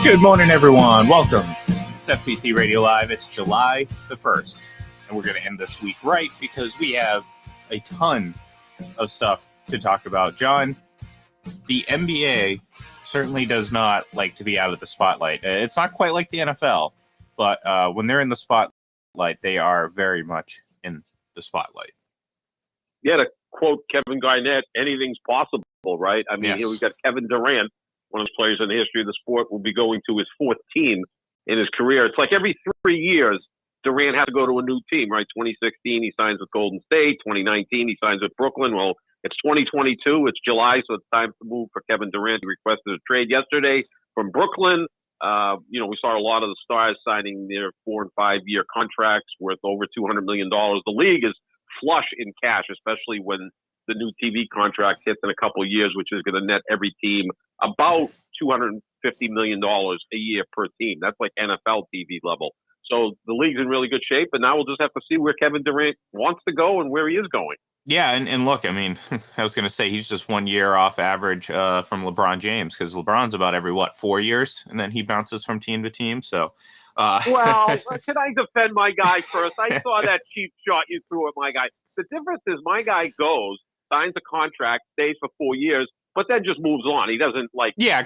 Good morning, everyone. Welcome. It's FPC Radio Live. It's July the 1st, and we're going to end this week right because we have a ton of stuff to talk about. John, the NBA certainly does not like to be out of the spotlight. It's not quite like the NFL, but when they're in the spotlight, they are very much in the spotlight. Yeah, to quote Kevin Garnett, anything's possible, right? I mean, Yes. Here we've got Kevin Durant, one of the players in the history of the sport, will be going to his fourth team in his career. It's like every 3 years, Durant has to go to a new team, right? 2016, he signs with Golden State. 2019, he signs with Brooklyn. Well, it's 2022. It's July, so it's time to move for Kevin Durant. He requested a trade yesterday from Brooklyn. We saw a lot of the stars signing their 4 and 5 year contracts worth over $200 million. The league is flush in cash, especially when the new TV contract hits in a couple of years, which is going to net every team about $250 million a year per team. That's like NFL TV level. So the league's in really good shape, and now we'll just have to see where Kevin Durant wants to go and where he is going. Yeah, and look, I mean, I was going to say he's just 1 year off average from LeBron James, because LeBron's about every, 4 years, and then he bounces from team to team, so... Well, can I defend my guy first? I saw that cheap shot you threw at my guy. The difference is my guy goes, signs a contract, stays for 4 years, but then just moves on. He doesn't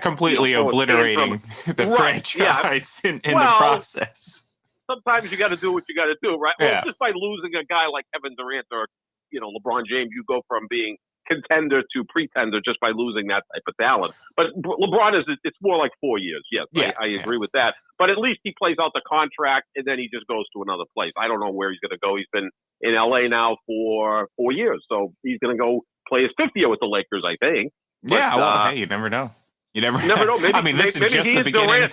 completely obliterating the franchise in the process. Sometimes you got to do what you got to do, right? Yeah. Well, just by losing a guy like Kevin Durant or LeBron James, you go from being contender to pretender just by losing that type of talent. But LeBron it's more like 4 years. Yes, yeah, I agree with that. But at least he plays out the contract and then he just goes to another place. I don't know where he's going to go. He's been in LA now for 4 years, so he's going to go play his 5th year with the Lakers, I think. But, hey, you never know. You never know. Maybe, this is just the beginning.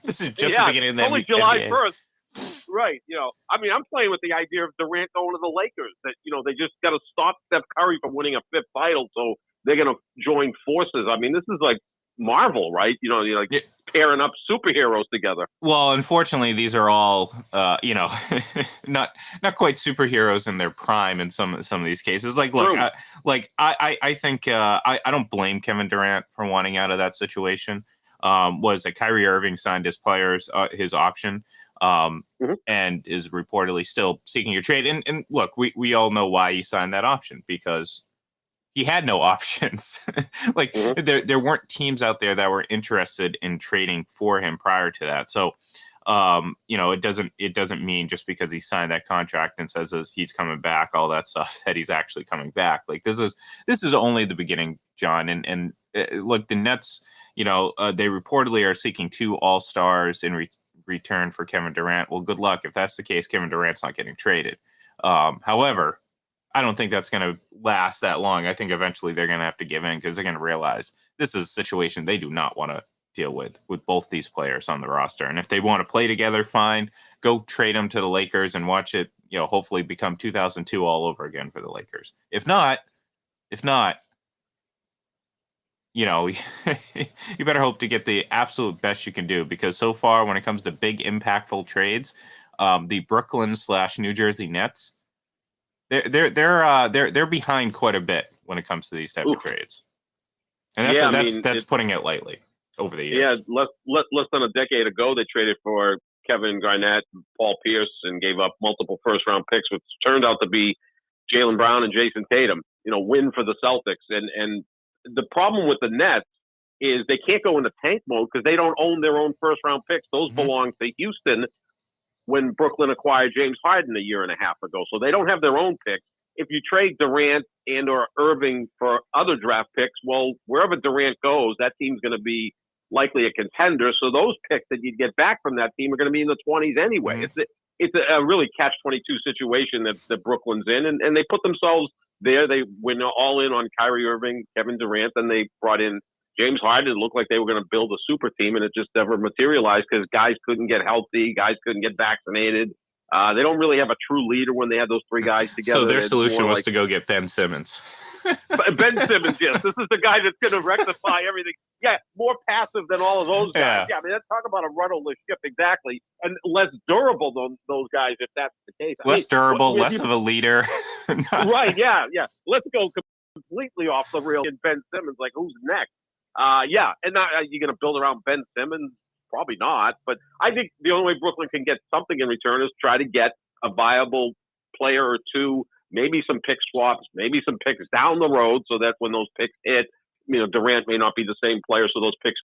This is just the beginning of the only July 1st. Right. I'm playing with the idea of Durant going to the Lakers, that, they just got to stop Steph Curry from winning a 5th title. So they're going to join forces. I mean, this is like Marvel, right? You're pairing up superheroes together. Well, unfortunately, these are all, not quite superheroes in their prime in some of these cases. Like, look, I think I don't blame Kevin Durant for wanting out of that situation. Was that Kyrie Irving signed his his option, and is reportedly still seeking a trade. And look, we all know why he signed that option, because he had no options. There weren't teams out there that were interested in trading for him prior to that. So, it doesn't mean just because he signed that contract and says he's coming back, all that stuff, that he's actually coming back. Like, this is only the beginning, John. And look, the Nets, they reportedly are seeking 2 all-stars in return for Kevin Durant. Well, good luck. If that's the case, Kevin Durant's not getting traded. However, I don't think that's going to last that long. I think eventually they're going to have to give in, because they're going to realize this is a situation they do not want to deal with both these players on the roster. And if they want to play together, fine. Go trade them to the Lakers and watch it, hopefully become 2002 all over again for the Lakers. If not, you better hope to get the absolute best you can do, because so far, when it comes to big impactful trades, the Brooklyn/New Jersey Nets, they're behind quite a bit when it comes to these type of trades, and that's putting it lightly over the years. Yeah, less than a decade ago, they traded for Kevin Garnett, and Paul Pierce, and gave up multiple first-round picks, which turned out to be Jaylen Brown and Jason Tatum. Win for the Celtics, and the problem with the Nets is they can't go into tank mode because they don't own their own first-round picks. Those belong to Houston when Brooklyn acquired James Harden a year and a half ago. So they don't have their own picks. If you trade Durant and or Irving for other draft picks, well, wherever Durant goes, that team's going to be likely a contender. So those picks that you get back from that team are going to be in the 20s anyway. It's a really catch-22 situation that Brooklyn's in, and they put themselves there. They went all in on Kyrie Irving, Kevin Durant, and they brought in James Harden. It looked like they were going to build a super team, and it just never materialized because guys couldn't get healthy, guys couldn't get vaccinated. They don't really have a true leader when they have those 3 guys together. So their solution was to go get Ben Simmons. Ben Simmons, yes. This is the guy that's going to rectify everything. Yeah, more passive than all of those guys. Yeah, I mean, let's talk about a rudderless ship, exactly. And less durable than those guys, if that's the case. Less durable, less of a leader. Right, yeah. Let's go completely off the rail in Ben Simmons. Like, who's next? And now you're going to build around Ben Simmons. Probably not. But I think the only way Brooklyn can get something in return is try to get a viable player or two, maybe some pick swaps, maybe some picks down the road, so that when those picks hit, Durant may not be the same player, so those picks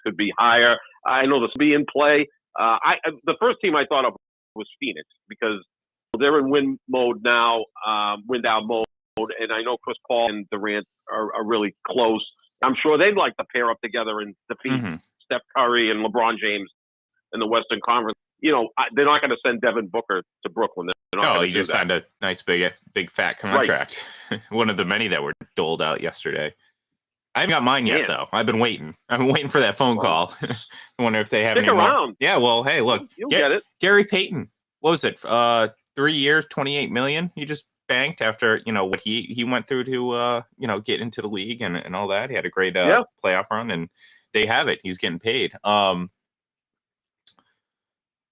could be higher. I know this will be in play. The first team I thought of was Phoenix because they're in win mode now, win down mode, and I know Chris Paul and Durant are really close. I'm sure they'd like to pair up together and defeat Steph Curry and LeBron James in the Western Conference. They're not going to send Devin Booker to Brooklyn. No, he just signed a nice big fat contract. Right. One of the many that were doled out yesterday. I haven't got mine yet, though. I've been waiting. For that phone call. I wonder if they have any around. More. Yeah, well, hey, look. You'll get it. Gary Payton. What was it? 3 years, $28 million. He just banked after, what he went through to, get into the league and all that. He had a great playoff run, and they have it. He's getting paid.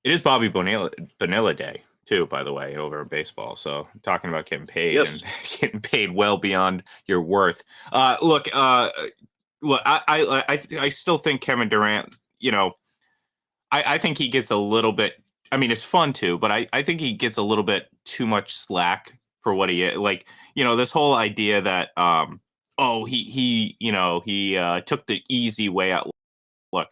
It is Bobby Bonilla Day, too, by the way, over in baseball. So talking about getting paid and getting paid well beyond your worth. Look, I still think Kevin Durant, I think he gets a little bit, it's fun too, but I think he gets a little bit too much slack for what he is. Like, this whole idea that, he took the easy way out. Look,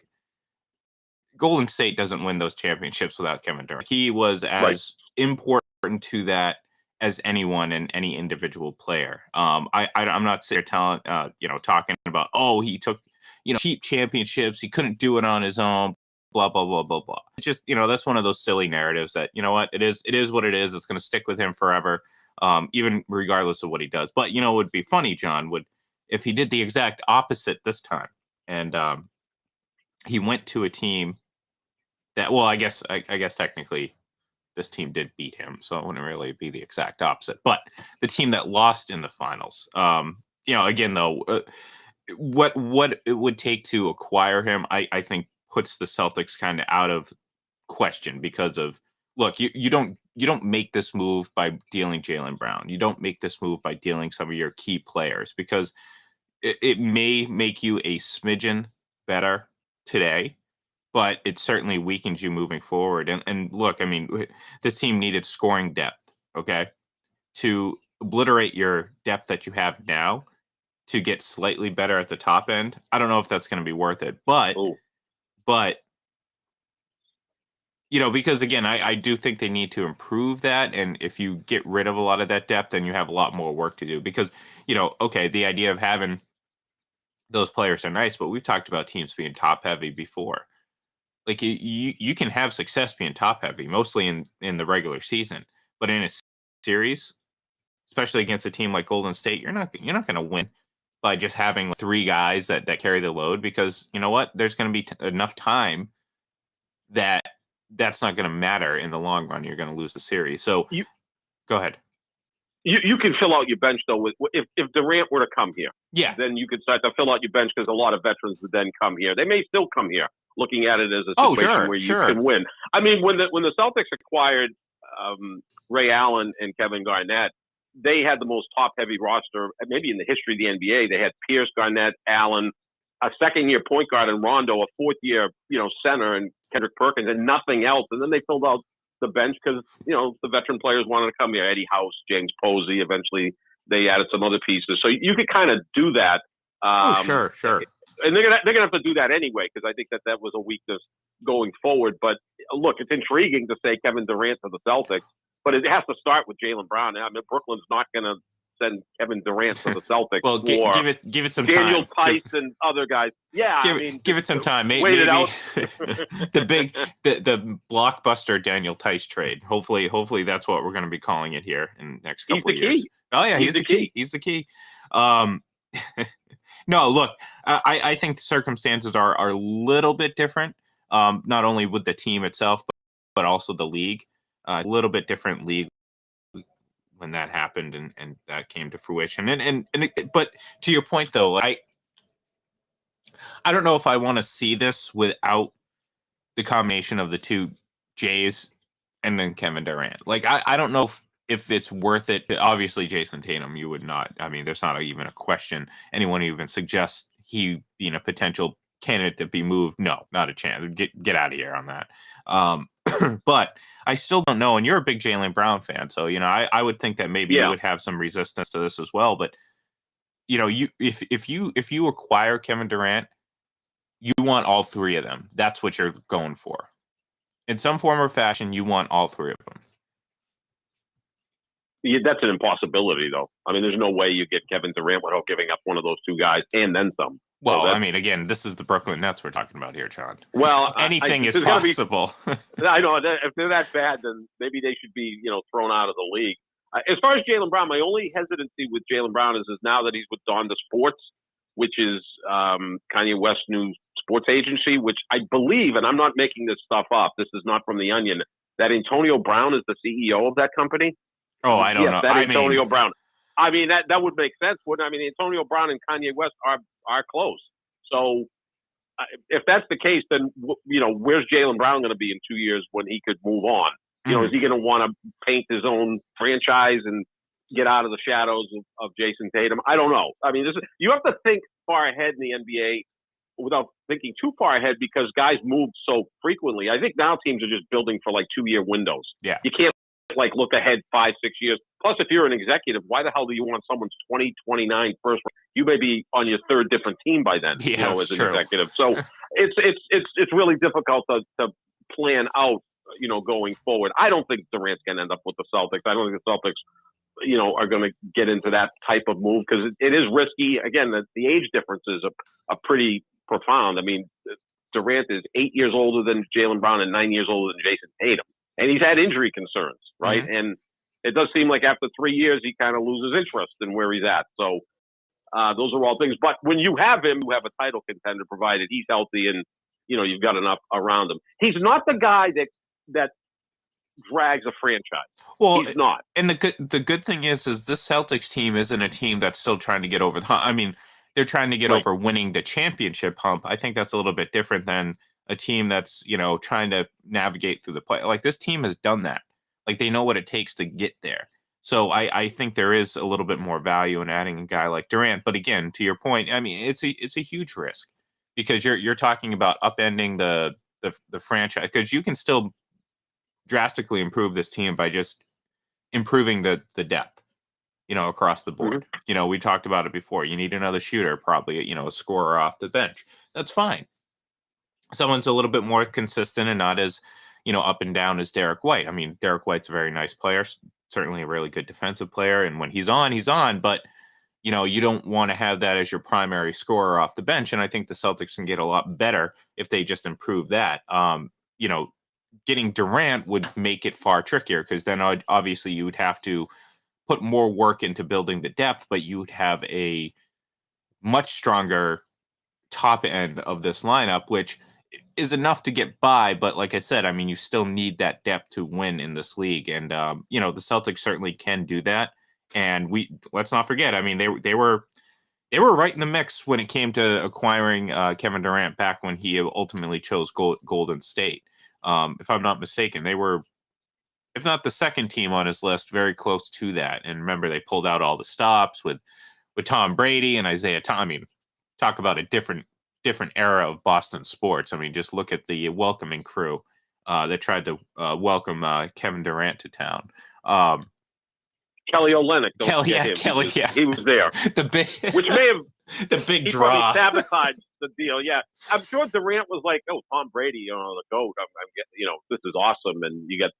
Golden State doesn't win those championships without Kevin Durant. He was as important to that as anyone and any individual player. I'm not sitting here talking about, he took, cheap championships. He couldn't do it on his own, blah, blah, blah, blah, blah. It's just, that's one of those silly narratives that, it is what it is. It's going to stick with him forever, even regardless of what he does. But, it would be funny, John, if he did the exact opposite this time. And he went to a team that, well, I guess technically this team did beat him, so it wouldn't really be the exact opposite. But the team that lost in the finals, again though, what it would take to acquire him, I think puts the Celtics kind of out of question because of, look, you don't make this move by dealing Jaylen Brown. You don't make this move by dealing some of your key players because it may make you a smidgen better today, but it certainly weakens you moving forward. And look, this team needed scoring depth, okay? To obliterate your depth that you have now to get slightly better at the top end. I don't know if that's going to be worth it, but because again, I do think they need to improve that. And if you get rid of a lot of that depth, then you have a lot more work to do because, okay, the idea of having those players are nice, but we've talked about teams being top heavy before. Like you can have success being top heavy, mostly in the regular season, but in a series, especially against a team like Golden State, you're not going to win by just having 3 guys that carry the load because you know what? There's going to be enough time that's not going to matter in the long run. You're going to lose the series. So go ahead. You can fill out your bench though. If Durant were to come here, then you could start to fill out your bench because a lot of veterans would then come here. They may still come here, looking at it as a situation where you can win. When the Celtics acquired Ray Allen and Kevin Garnett, they had the most top-heavy roster maybe in the history of the NBA. They had Pierce, Garnett, Allen, a second-year point guard in Rondo, a fourth-year center and Kendrick Perkins, and nothing else. And then they filled out the bench because the veteran players wanted to come here. Eddie House, James Posey. Eventually, they added some other pieces. So you could kind of do that. Sure. And they're gonna have to do that anyway because I think that was a weakness going forward. But look, it's intriguing to say Kevin Durant to the Celtics, but it has to start with Jaylen Brown. Brooklyn's not gonna send Kevin Durant to the Celtics. Well, give it some Daniel time. Daniel Tice and other guys. Yeah, give it some time. Maybe wait it out. the blockbuster Daniel Tice trade. Hopefully that's what we're going to be calling it here in the next couple of years. Oh yeah, he's the key. He's the key. No, look, I think the circumstances are a little bit different. Not only with the team itself, but also the league. A little bit different league when that happened and that came to fruition. But to your point though, I don't know if I want to see this without the combination of the two Jays and then Kevin Durant. Like I don't know if it's worth it. Obviously, Jason Tatum, you would not. There's not even a question. Anyone who even suggests he being a potential candidate to be moved? No, not a chance. Get out of here on that. But I still don't know. And you're a big Jaylen Brown fan, so I would think that maybe you would have some resistance to this as well. But if you acquire Kevin Durant, you want all three of them. That's what you're going for. In some form or fashion, you want all three of them. Yeah, that's an impossibility, though. I mean, there's no way you get Kevin Durant without giving up one of those two guys and then some. Well, I mean, again, this is the Brooklyn Nets we're talking about here, John. Well, anything is possible. I know. If they're that bad, then maybe they should be, thrown out of the league. As far as Jaylen Brown, my only hesitancy with Jaylen Brown is now that he's with Donda Sports, which is Kanye West's new sports agency, which I believe, and I'm not making this stuff up, this is not from The Onion, that Antonio Brown is the CEO of that company. Oh, I don't know. Antonio Brown. I mean, that would make sense, wouldn't it? I mean, Antonio Brown and Kanye West are close. So if that's the case, then, where's Jaylen Brown going to be in 2 years when he could move on? Is he going to want to paint his own franchise and get out of the shadows of Jason Tatum? I don't know. I mean, you have to think far ahead in the NBA without thinking too far ahead because guys move so frequently. I think now teams are just building for 2-year windows. Yeah. You can't look ahead 5-6 years. Plus, if you're an executive, why the hell do you want someone's 20, 29 first? You may be on your third different team by then, as an executive. So it's really difficult to plan out, going forward. I don't think Durant's going to end up with the Celtics. I don't think the Celtics, are going to get into that type of move because it is risky. Again, the age differences are pretty profound. I mean, Durant is 8 years older than Jaylen Brown and 9 years older than Jason Tatum. And he's had injury concerns, right? Mm-hmm. And it does seem like after 3 years, he kind of loses interest in where he's at. So those are all things. But when you have him, you have a title contender, provided he's healthy and, you've got enough around him. He's not the guy that drags a franchise. Well, he's not. And the good thing is this Celtics team isn't a team that's still trying to get over the hump. I mean, they're trying to get over winning the championship hump. I think that's a little bit different than a team that's, trying to navigate through the play. This team has done that. They know what it takes to get there. So I think there is a little bit more value in adding a guy like Durant. But again, to your point, I mean, it's a huge risk because you're talking about upending the franchise because you can still drastically improve this team by just improving the depth, across the board. Mm-hmm. We talked about it before. You need another shooter, probably, a scorer off the bench. That's fine. Someone's a little bit more consistent and not as, up and down as Derek White. I mean, Derek White's a very nice player, certainly a really good defensive player. And when he's on, but, you don't want to have that as your primary scorer off the bench. And I think the Celtics can get a lot better if they just improve that. Getting Durant would make it far trickier because then obviously you would have to put more work into building the depth, but you would have a much stronger top end of this lineup, which is enough to get by. But like I said, I mean, you still need that depth to win in this league. And, the Celtics certainly can do that. And let's not forget, I mean, they were right in the mix when it came to acquiring Kevin Durant back when he ultimately chose Golden State. If I'm not mistaken, they were, if not the second team on his list, very close to that. And remember, they pulled out all the stops with Tom Brady and Isaiah Thomas. I mean, talk about a different era of Boston sports. I mean, just look at the welcoming crew that tried to welcome Kevin Durant to town. Kelly Olynyk. Kelly. He was there. Which may have the big draw. Sabotaged the deal. Yeah, I'm sure Durant was like, "Oh, Tom Brady, the GOAT. I'm getting, this is awesome." And you get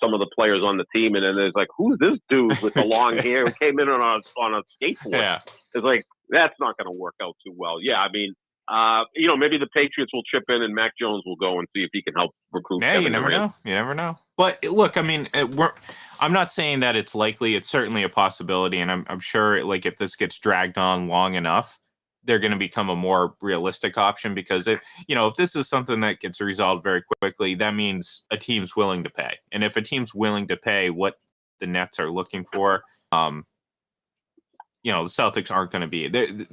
some of the players on the team, and then there's like, "Who's this dude with the long hair who came in on a skateboard?" Yeah, it's like that's not going to work out too well. Yeah, I mean, maybe the Patriots will chip in and Mac Jones will go and see if he can help recruit. Yeah, Kevin you never Durant. know. You never know. But look, I mean, I'm not saying that it's likely. It's certainly a possibility, and I'm sure, if this gets dragged on long enough, they're going to become a more realistic option. Because if this is something that gets resolved very quickly, that means a team's willing to pay. And if a team's willing to pay what the Nets are looking for, the Celtics aren't going to be. The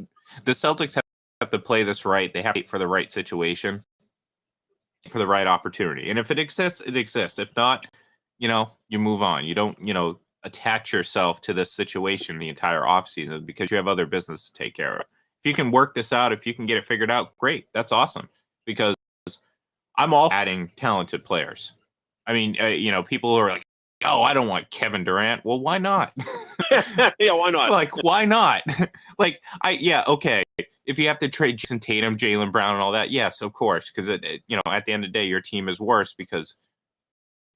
Celtics have to play this right. They have to wait for the right situation, for the right opportunity. And if it exists, it exists. If not, you move on. You don't, attach yourself to this situation the entire offseason because you have other business to take care of. you can work this out, if you can get it figured out, great. That's awesome, because I'm all adding talented players. I mean, people who are like, oh, I don't want Kevin Durant. Well, why not? Yeah, why not? Like, why not? Okay. If you have to trade Jason Tatum, Jaylen Brown, and all that, yes, of course, because at the end of the day, your team is worse because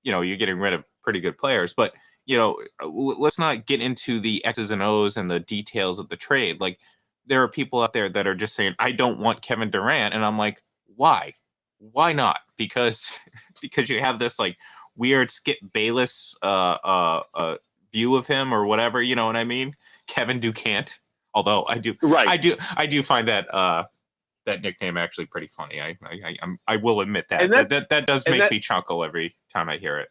you're getting rid of pretty good players. But let's not get into the X's and O's and the details of the trade. Like, there are people out there that are just saying, I don't want Kevin Durant, and I'm like, why? Why not? Because you have this like weird Skip Bayless view of him or whatever, you know what I mean? Kevin Durant. Although I do find that that nickname actually pretty funny. I will admit that does make me chuckle every time I hear it.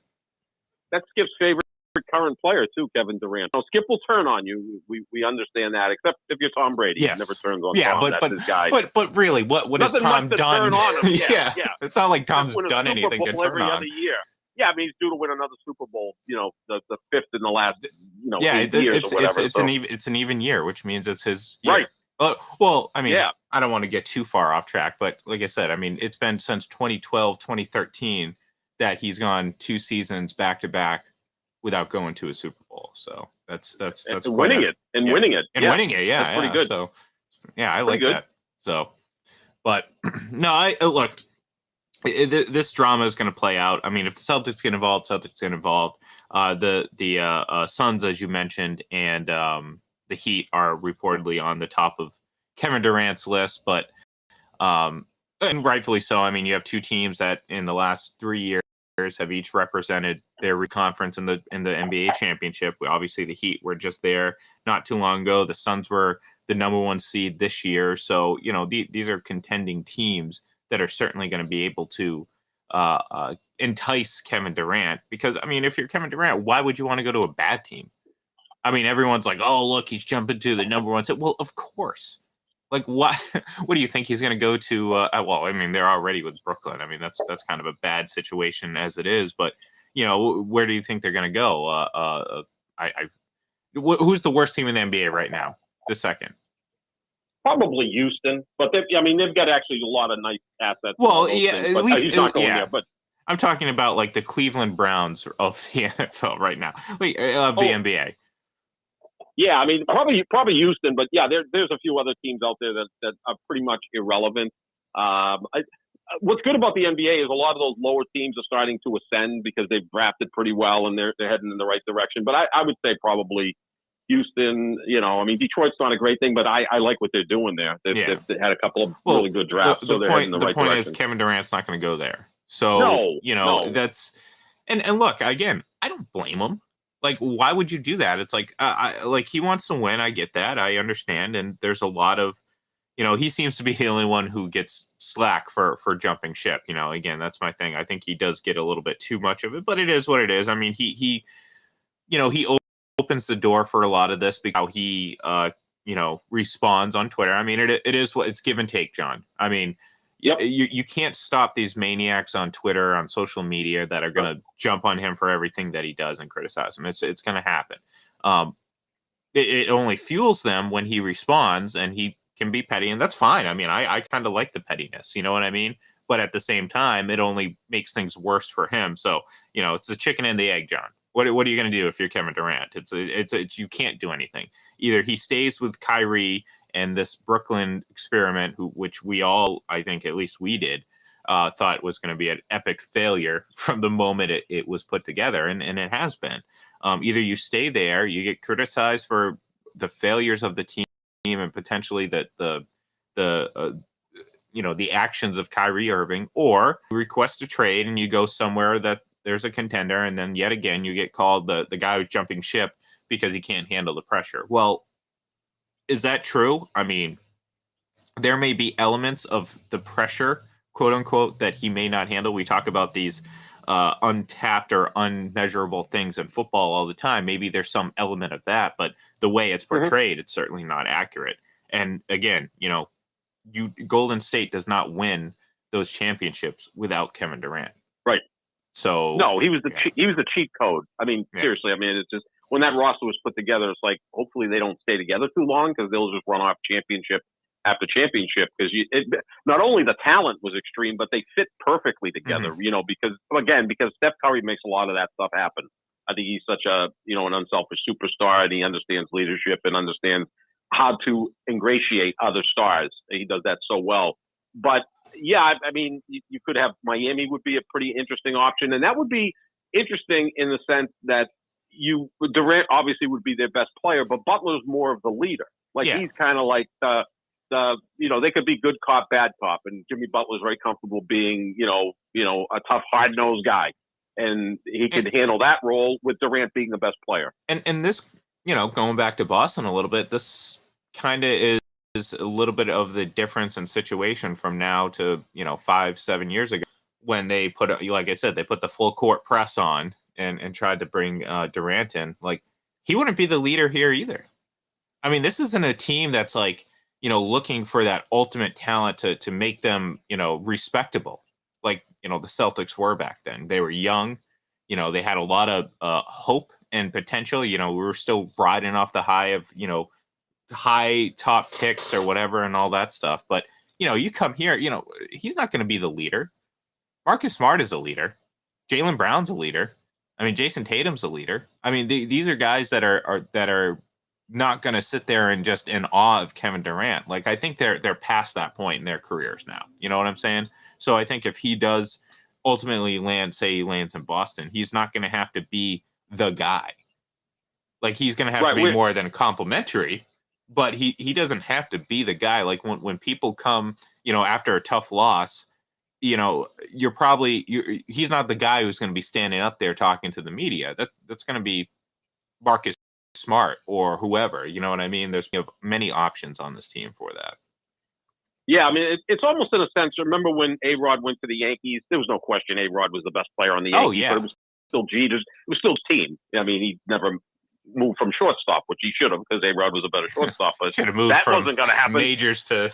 That's Skip's favorite current player too, Kevin Durant. No, Skip will turn on you. We understand that, except if you're Tom Brady. Yes. He never turns on Tom. That's his guy. But really, what has Tom done? Turn on him. Yeah. It's not like Tom's done anything to turn every on. Other year. Yeah, I mean, he's due to win another Super Bowl. The fifth in the last 8 years or whatever. It's an even year, which means it's his year. Right. Well, I mean, I don't want to get too far off track, but like I said, I mean, it's been since 2012, 2013 that he's gone 2 seasons back to back without going to a Super Bowl. So that's winning it. Winning it. Yeah, that's pretty good. So I like that. So, but no, look. This drama is going to play out. I mean, if the Celtics get involved, the Suns, as you mentioned, and the Heat are reportedly on the top of Kevin Durant's list, but and rightfully so. I mean, you have 2 teams that in the last 3 years have each represented their conference in the NBA championship. Obviously, the Heat were just there not too long ago. The Suns were the number 1 seed this year, so these are contending teams that are certainly going to be able to entice Kevin Durant. Because, I mean, if you're Kevin Durant, why would you want to go to a bad team? I mean, everyone's like, oh, look, he's jumping to the number 1 seed. Well, of course. Like, what do you think he's going to go to? Well, I mean, they're already with Brooklyn. I mean, that's kind of a bad situation as it is. But, where do you think they're going to go? Who's the worst team in the NBA right now? The second. Probably Houston, but they've got actually a lot of nice assets. Well, yeah, at least he's not going there. But I'm talking about like the Cleveland Browns of the NFL right now, of the NBA. Yeah, I mean, probably Houston, but yeah, there's a few other teams out there that are pretty much irrelevant. What's good about the NBA is a lot of those lower teams are starting to ascend because they've drafted pretty well and they're heading in the right direction. But I would say probably Houston, I mean, Detroit's not a great thing, but I like what they're doing there. They've had a couple of really good drafts, so they're heading in the right direction. The point is Kevin Durant's not going to go there. So, that's – and look, again, I don't blame him. Like, why would you do that? It's like, he wants to win. I get that. I understand. And there's a lot of – he seems to be the only one who gets slack for jumping ship. Again, that's my thing. I think he does get a little bit too much of it, but it is what it is. I mean, he opens the door for a lot of this because how he responds on Twitter. I mean, it is what it's give and take, John. I mean, you can't stop these maniacs on Twitter, on social media that are going to jump on him for everything that he does and criticize him. It's going to happen. It only fuels them when he responds and he can be petty, and that's fine. I mean, I kind of like the pettiness, you know what I mean? But at the same time, it only makes things worse for him. So, it's the chicken and the egg, John. What are you going to do if you're Kevin Durant? It's you can't do anything. Either he stays with Kyrie and this Brooklyn experiment, which we all, I think, at least we did, thought was going to be an epic failure from the moment it was put together, and it has been. Either you stay there, you get criticized for the failures of the team and potentially the actions of Kyrie Irving, or you request a trade and you go somewhere that there's a contender, and then yet again you get called the guy who's jumping ship because he can't handle the pressure. Well, is that true? I mean, there may be elements of the pressure, quote unquote, that he may not handle. We talk about these untapped or unmeasurable things in football all the time. Maybe there's some element of that, but the way it's portrayed, it's certainly not accurate. And again, Golden State does not win those championships without Kevin Durant. Right. So no, he was the cheat code. I mean, seriously. I mean, it's just when that roster was put together, it's like hopefully they don't stay together too long because they'll just run off championship after championship because not only the talent was extreme, but they fit perfectly together. Mm-hmm. Because Steph Curry makes a lot of that stuff happen. I think he's such an unselfish superstar, and he understands leadership and understands how to ingratiate other stars. He does that so well. But yeah, I mean, you could have Miami would be a pretty interesting option, and that would be interesting in the sense that Durant obviously would be their best player, but Butler's more of the leader. He's kind of like they could be good cop, bad cop, and Jimmy Butler's very comfortable being a tough, hard nosed guy, and he could handle that role with Durant being the best player. And this, going back to Boston a little bit, this kind of is a little bit of the difference in situation from now to 5-7 years ago when they put, like I said, they put the full court press on and tried to bring Durant in. Like, he wouldn't be the leader here either. I mean, this isn't a team that's looking for that ultimate talent to make them respectable, like the Celtics were back then. They were young, they had a lot of hope and potential. We were still riding off the high of high top picks or whatever and all that stuff. But you come here, he's not going to be the leader. Marcus Smart is a leader. Jaylen Brown's a leader. I mean, Jason Tatum's a leader. I mean, these are guys that are not going to sit there and just in awe of Kevin Durant. Like, I think they're past that point in their careers now. You know what I'm saying? So I think if he does ultimately lands in Boston, he's not going to have to be the guy. Like, he's going to have to be more than complimentary, but he doesn't have to be the guy. Like, when people come, after a tough loss, he's not the guy who's going to be standing up there talking to the media. That's going to be Marcus Smart or whoever. You know what I mean? There's many options on this team for that. Yeah, I mean, it's almost in a sense. Remember when A-Rod went to the Yankees? There was no question A-Rod was the best player on the Yankees. Oh, yeah. But it was still Jeter. It was still his team. I mean, he never moved from shortstop, which he should have, because A-Rod was a better shortstop. But should have moved that from wasn't going to happen. Majors to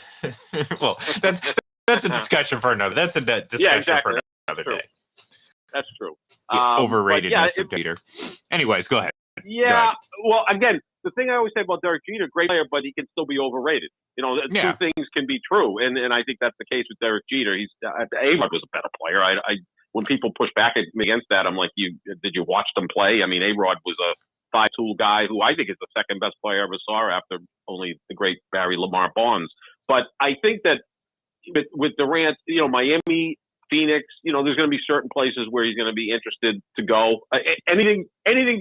well, that's a discussion for another. That's a discussion for another day. That's true. Overratedness of Jeter. Anyways, go ahead. Yeah. Well, again, the thing I always say about Derek Jeter, great player, but he can still be overrated. Two things can be true, and I think that's the case with Derek Jeter. A-Rod was a better player. When people push back against that, I'm like, did you watch them play? I mean, A-Rod was a five-tool guy who I think is the second best player I ever saw after only the great Barry Lamar Bonds. But I think that with Durant, Miami, Phoenix, there's going to be certain places where he's going to be interested to go. Anything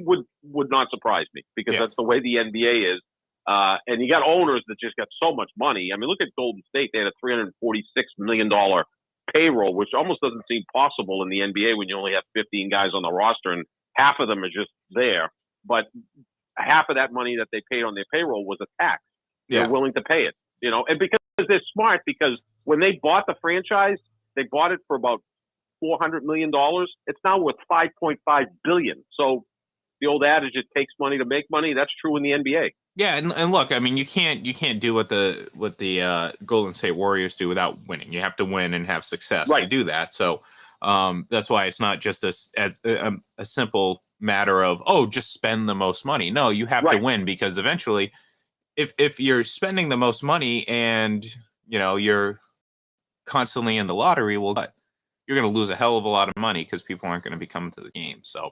would not surprise me, because that's the way the NBA is. And you got owners that just got so much money. I mean, look at Golden State. They had a $346 million payroll, which almost doesn't seem possible in the NBA when you only have 15 guys on the roster and half of them are just there. But half of that money that they paid on their payroll was a tax. They're willing to pay it, and because they're smart, because when they bought the franchise, they bought it for about $400 million. It's now worth $5.5 billion. So the old adage, it takes money to make money. That's true in the NBA. Yeah, and look, I mean, you can't do what the Golden State Warriors do without winning. You have to win and have success to do that. So that's why it's not just a simple matter of, just spend the most money. No, you have to win, because eventually, if you're spending the most money and you're constantly in the lottery, well, you're going to lose a hell of a lot of money, because people aren't going to be coming to the game. So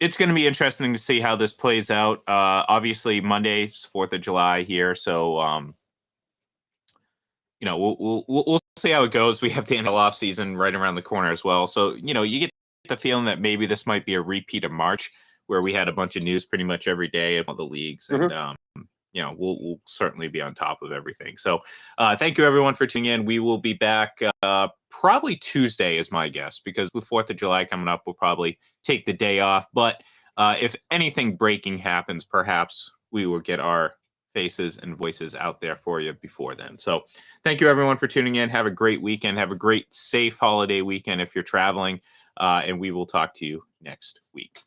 it's going to be interesting to see how this plays out. Obviously, Monday's 4th of July here, so we'll see how it goes. We have the NFL offseason right around the corner as well. So you get the feeling that maybe this might be a repeat of March, where we had a bunch of news pretty much every day of all the leagues, and we'll certainly be on top of everything. So thank you, everyone, for tuning in. We will be back probably Tuesday is my guess, because with 4th of July coming up, we'll probably take the day off. But if anything breaking happens, perhaps we will get our faces and voices out there for you before then. So thank you, everyone, for tuning in. Have a great weekend. Have a great, safe holiday weekend if you're traveling. And we will talk to you next week.